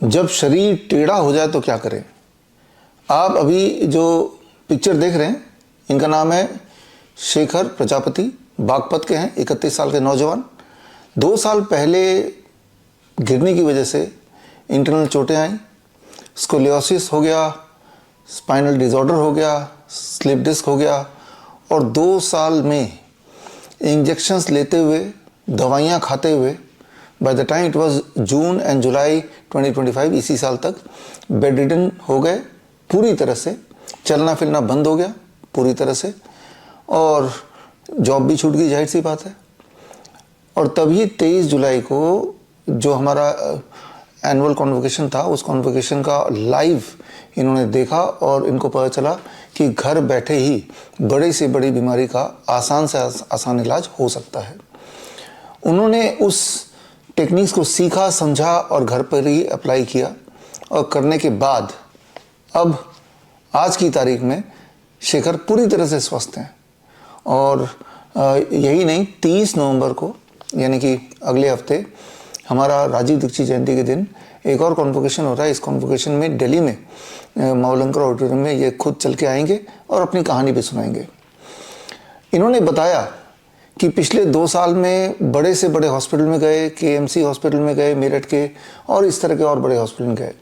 जब शरीर टेढ़ा हो जाए तो क्या करें। आप अभी जो पिक्चर देख रहे हैं, इनका नाम है शेखर प्रजापति, बागपत के हैं, 31 साल के नौजवान। 2 साल पहले गिरने की वजह से इंटरनल चोटें आई, स्कोलियोसिस हो गया, स्पाइनल डिसऑर्डर हो गया, स्लिप डिस्क हो गया, और 2 साल में इंजेक्शंस लेते हुए, दवाइयाँ खाते हुए, by the time it was June and July 2025, इसी साल तक बेड रिडन हो गए पूरी तरह से। चलना फिरना बंद हो गया पूरी तरह से, और जॉब भी छूट गई, जाहिर सी बात है। और तभी 23 जुलाई को जो हमारा एनुअल कॉन्वोकेशन था, उस कॉन्वोकेशन का लाइव इन्होंने देखा और इनको पता चला कि घर बैठे ही बड़ी से बड़ी बीमारी का आसान से आसान इलाज हो सकता है। उन्होंने उस टेक्निक्स को सीखा, समझा और घर पर ही अप्लाई किया, और करने के बाद अब आज की तारीख में शेखर पूरी तरह से स्वस्थ हैं। और यही नहीं, 30 नवंबर को यानी कि अगले हफ्ते हमारा राजीव दीक्षित जयंती के दिन एक और कॉन्वोकेशन हो रहा है। इस कॉन्वोकेशन में दिल्ली में मावलंकर ऑडिटोरियम में ये खुद चल के आएंगे और अपनी कहानी भी सुनाएंगे। इन्होंने बताया कि पिछले 2 साल में बड़े से बड़े हॉस्पिटल में गए, केएमसी हॉस्पिटल में गए मेरठ के, और इस तरह के और बड़े हॉस्पिटल में गए।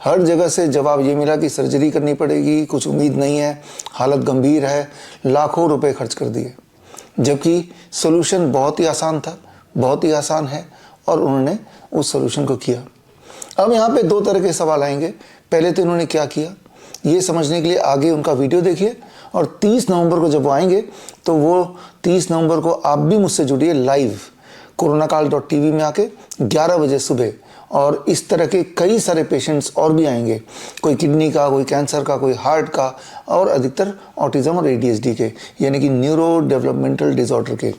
हर जगह से जवाब ये मिला कि सर्जरी करनी पड़ेगी, कुछ उम्मीद नहीं है, हालत गंभीर है, लाखों रुपए खर्च कर दिए। जबकि सोल्यूशन बहुत ही आसान था, बहुत ही आसान है, और उन्होंने उस सोल्यूशन को किया। अब यहाँ पे 2 तरह के सवाल आएंगे। पहले तो इन्होंने क्या किया, ये समझने के लिए आगे उनका वीडियो देखिए, और 30 नवंबर को जब वो आएंगे तो वो 30 नवंबर को आप भी मुझसे जुड़िए लाइव कोरोनाकाल.tv में आके 11 बजे सुबह। और इस तरह के कई सारे पेशेंट्स और भी आएंगे, कोई किडनी का, कोई कैंसर का, कोई हार्ट का, और अधिकतर ऑटिज्म और ADHD के, यानी कि न्यूरो डेवलपमेंटल डिसऑर्डर के।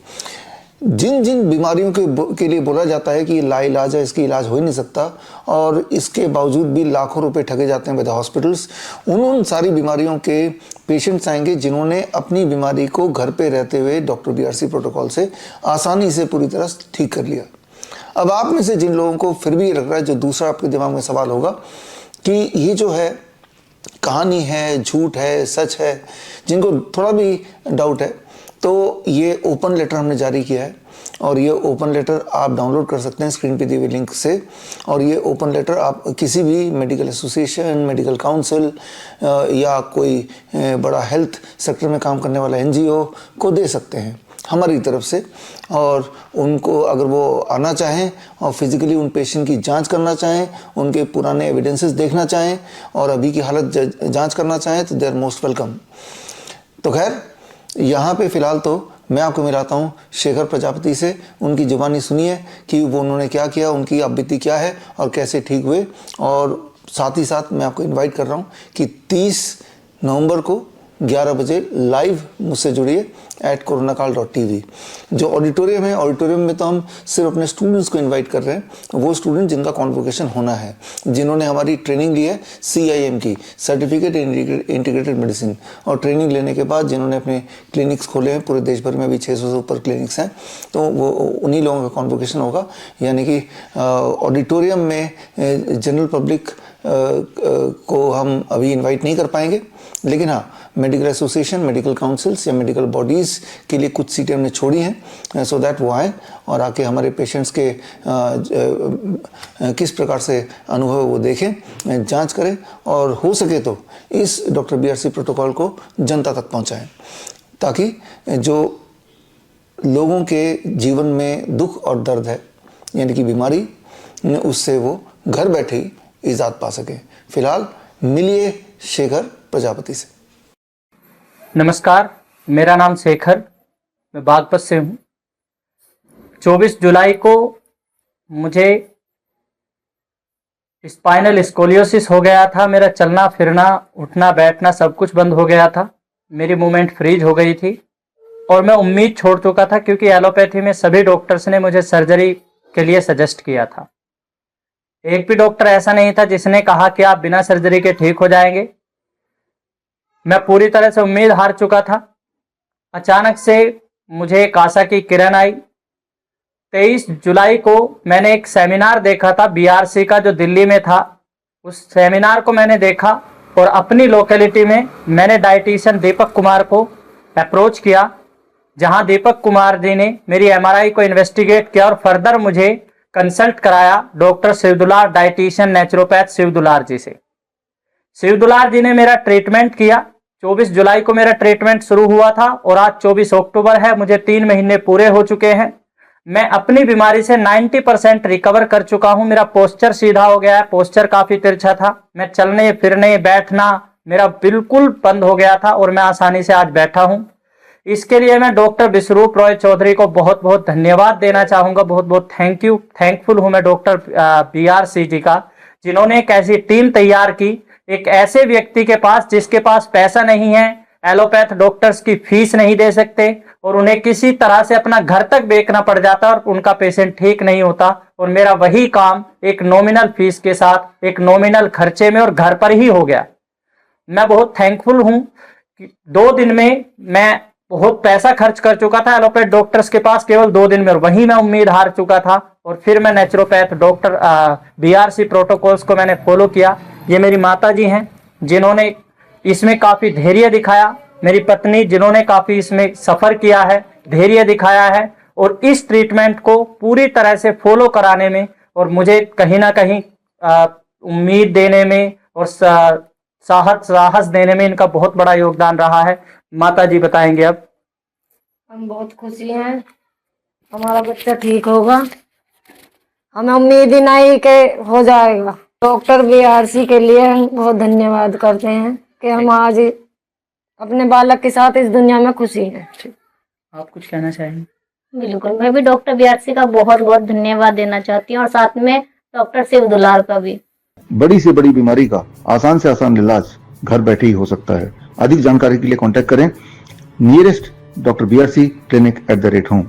जिन जिन बीमारियों के लिए बोला जाता है कि ये लाइलाज है, इसकी इलाज हो ही नहीं सकता, और इसके बावजूद भी लाखों रुपए ठगे जाते हैं बाय द हॉस्पिटल्स, उन सारी बीमारियों के पेशेंट्स आएंगे जिन्होंने अपनी बीमारी को घर पे रहते हुए डॉक्टर BRC प्रोटोकॉल से आसानी से पूरी तरह ठीक कर लिया। अब आप में से जिन लोगों को फिर भी लग रहा है, जो दूसरा आपके दिमाग में सवाल होगा कि ये जो है कहानी है, झूठ है, सच है, जिनको थोड़ा भी डाउट है, तो ये ओपन लेटर हमने जारी किया है, और ये ओपन लेटर आप डाउनलोड कर सकते हैं स्क्रीन पे दिए हुए लिंक से। और ये ओपन लेटर आप किसी भी मेडिकल एसोसिएशन, मेडिकल काउंसिल या कोई बड़ा हेल्थ सेक्टर में काम करने वाला NGO को दे सकते हैं हमारी तरफ से। और उनको अगर वो आना चाहें और फिजिकली उन पेशेंट की जांच करना चाहें, उनके पुराने एविडेंसेस देखना चाहें और अभी की हालत जांच करना चाहें, तो दे आर मोस्ट वेलकम। तो खैर, यहाँ पे फ़िलहाल तो मैं आपको मिलाता हूँ शेखर प्रजापति से। उनकी जुबानी सुनिए कि वो उन्होंने क्या किया, उनकी अब बीती क्या है और कैसे ठीक हुए। और साथ ही साथ मैं आपको इनवाइट कर रहा हूँ कि 30 नवंबर को 11 बजे लाइव मुझसे जुड़िए @coronakaal.tv। जो ऑडिटोरियम है, ऑडिटोरियम में तो हम सिर्फ अपने स्टूडेंट्स को इनवाइट कर रहे हैं, वो स्टूडेंट जिनका कॉन्वोकेशन होना है, जिन्होंने हमारी ट्रेनिंग ली है CIM की, सर्टिफिकेट इंटीग्रेटेड मेडिसिन, और ट्रेनिंग लेने के बाद जिन्होंने अपने क्लिनिक्स खोले हैं, पूरे देश भर में अभी 600 से ऊपर क्लिनिक्स हैं, तो वो उन्हीं लोगों का कॉन्वोकेशन होगा। यानी कि ऑडिटोरियम में जनरल पब्लिक को हम अभी इन्वाइट नहीं कर पाएंगे, लेकिन हाँ, मेडिकल एसोसिएशन, मेडिकल काउंसिल्स या मेडिकल बॉडीज़ के लिए कुछ सीटें हमने छोड़ी हैं, सो दैट वो आएँ और आके हमारे पेशेंट्स के किस प्रकार से अनुभव वो देखें, जांच करें, और हो सके तो इस डॉक्टर BRC प्रोटोकॉल को जनता तक पहुंचाएं, ताकि जो लोगों के जीवन में दुख और दर्द है, यानी कि बीमारी, उससे वो घर बैठे ही इजाद पा सकें। फिलहाल मिलिए शेखर प्रजापति से। नमस्कार, मेरा नाम शेखर, मैं बागपत से हूँ। 24 जुलाई को मुझे स्पाइनल स्कोलियोसिस हो गया था। मेरा चलना फिरना, उठना बैठना सब कुछ बंद हो गया था। मेरी मूवमेंट फ्रीज हो गई थी और मैं उम्मीद छोड़ चुका था, क्योंकि एलोपैथी में सभी डॉक्टर्स ने मुझे सर्जरी के लिए सजेस्ट किया था। एक भी डॉक्टर ऐसा नहीं था जिसने कहा कि आप बिना सर्जरी के ठीक हो जाएंगे। मैं पूरी तरह से उम्मीद हार चुका था। अचानक से मुझे एक आशा की किरण आई। 23 जुलाई को मैंने एक सेमिनार देखा था BRC का, जो दिल्ली में था, उस सेमिनार को मैंने देखा और अपनी लोकेलिटी में मैंने डाइटिशियन दीपक कुमार को अप्रोच किया, जहां दीपक कुमार जी ने मेरी एमआरआई को इन्वेस्टिगेट किया और फर्दर मुझे कंसल्ट कराया doctor Shivdular, dietitian naturopath Shivdular ji से। शिवदुलार जी ने मेरा ट्रीटमेंट किया। 24 जुलाई को मेरा ट्रीटमेंट शुरू हुआ था और आज 24 अक्टूबर है, मुझे 3 महीने पूरे हो चुके हैं। मैं अपनी बीमारी से 90% रिकवर कर चुका हूं। मेरा पोस्चर सीधा हो गया है, पोस्चर काफी तिरछा था, मैं चलने फिरने बैठना मेरा बिल्कुल बंद हो गया था और मैं आसानी से आज बैठा हूं। इसके लिए मैं डॉक्टर विश्वरूप रॉय चौधरी को बहुत बहुत धन्यवाद देना चाहूंगा, बहुत बहुत थैंकफुल हूं मैं डॉक्टर BRC जी का, जिन्होंने एक ऐसी टीम तैयार की, एक ऐसे व्यक्ति के पास जिसके पास पैसा नहीं है, एलोपैथ डॉक्टर्स की फीस नहीं दे सकते और उन्हें किसी तरह से अपना घर तक बेचना पड़ जाता और उनका पेशेंट ठीक नहीं होता, और मेरा वही काम एक नॉमिनल फीस के साथ, एक नॉमिनल खर्चे में और घर पर ही हो गया। मैं बहुत थैंकफुल हूं कि 2 दिन में मैं बहुत पैसा खर्च कर चुका था एलोपैथ डॉक्टर्स के पास केवल 2 दिन में, और वहीं मैं उम्मीद हार चुका था और फिर मैं नेचुरोपैथ डॉक्टर BRC प्रोटोकॉल्स को मैंने फॉलो किया। ये मेरी माता जी हैं जिन्होंने इसमें काफी धैर्य दिखाया, मेरी पत्नी जिन्होंने काफी इसमें सफर किया है, धैर्य दिखाया है और इस ट्रीटमेंट को पूरी तरह से फॉलो कराने में और मुझे कहीं ना कहीं उम्मीद देने में और साहस देने में इनका बहुत बड़ा योगदान रहा है। माता जी बताएंगे अब। हम बहुत खुशी हैं, हमारा बच्चा ठीक होगा, हमें उम्मीद ही नहीं कि हो जाएगा। डॉक्टर BRC के लिए हम बहुत धन्यवाद करते हैं कि हम आज अपने बालक के साथ इस दुनिया में खुशी हैं। आप कुछ कहना चाहेंगे? बिल्कुल, मैं भी डॉक्टर BRC का बहुत बहुत धन्यवाद देना चाहती हूँ और साथ में डॉक्टर शिवदुलार का भी। बड़ी से बड़ी बीमारी का आसान से आसान इलाज घर बैठे ही हो सकता है। अधिक जानकारी के लिए कांटेक्ट करें नियरेस्ट डॉक्टर BRC clinic@home।